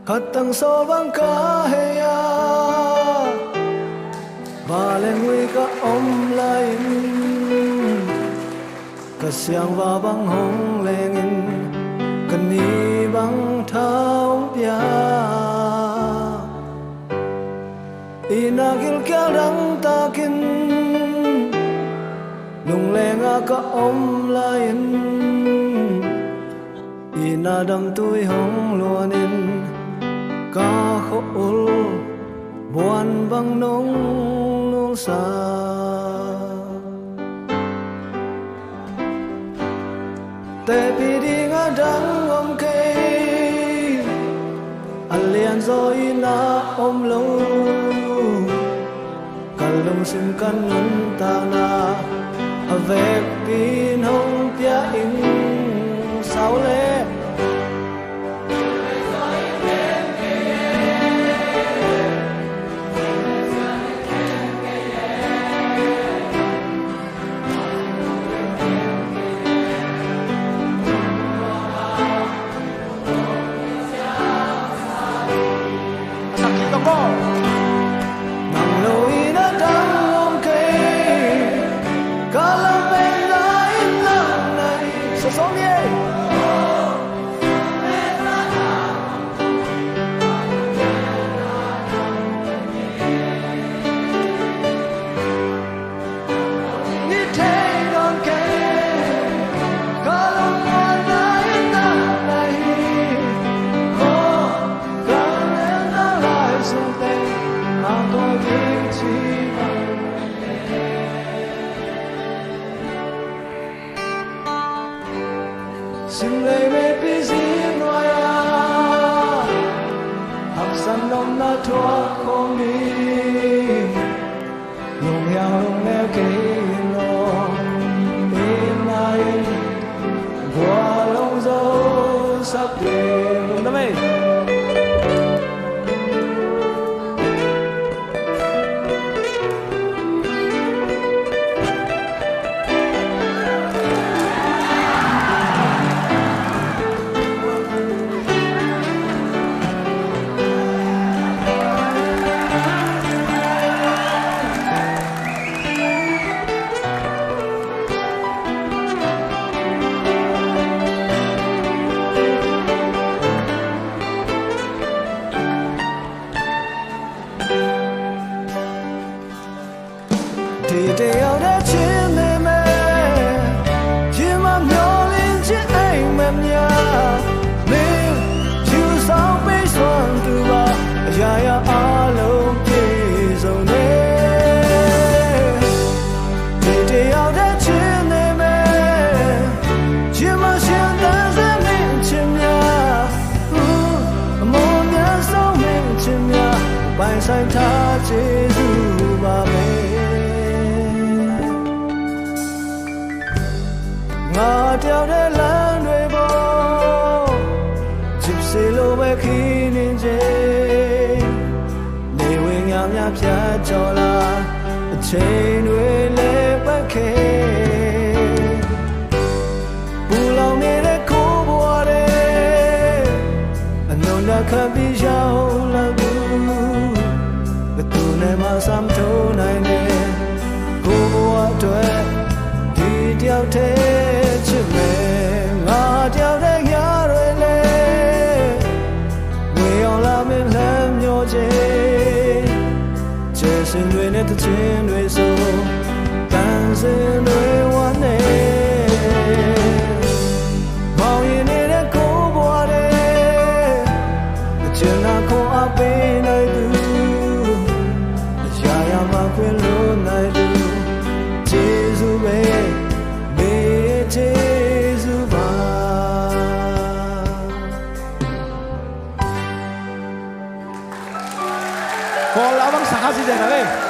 Katang sobang kahaya Balengwi ka lain Kasyang babang hong lengin Kani bang thao pia Inagil kya rang takin Nung lenga ka lain Inadam tui hong luanin Ka khol buan bang nong nong sa Te pi di nga dang ke Alian zo ina lo Kalung sim kan nun ta na Avec pin hong pia in sao le Sim lei me pizin noya Hak san nom na thua khom ni Long yang long me ke no In nai Gua long zo sắp về Long da mei Thì đều đã trên đêm mê Chỉ mà nhỏ lên trên anh mềm nhà Nên chưa sao bây xuân từ bà Dài à lâu kì dầu nê Thì đều đã trên đêm mê Chỉ mà trên ta ra mình trên nhà Một nhà sau mình trên nhà Bài sai tha chế dù bà mê Ngã theo để lan đuôi bó Chịp xì lô bê khi nên chê Nê quê nhàm nhàm chá cho là Chê nuôi lê bác khê Bù lòng nê đê khô bùa đê Nôn đã khá bí giao là bù Tù nê mà xăm thô này nê Khô bùa tuệ Đi theo thế chứ mẹ ngã theo thế giá rồi lê Người ông là mình làm nhỏ chê Chê xin người nét trên người sâu Càng xin người hoan nê Màu nhìn nê đã cố bùa đê Chuyện là khô áp bê nơi tư Chà ya mà quên luôn này tư Chê dù bê Còn lão băng sáng gì đây nào đây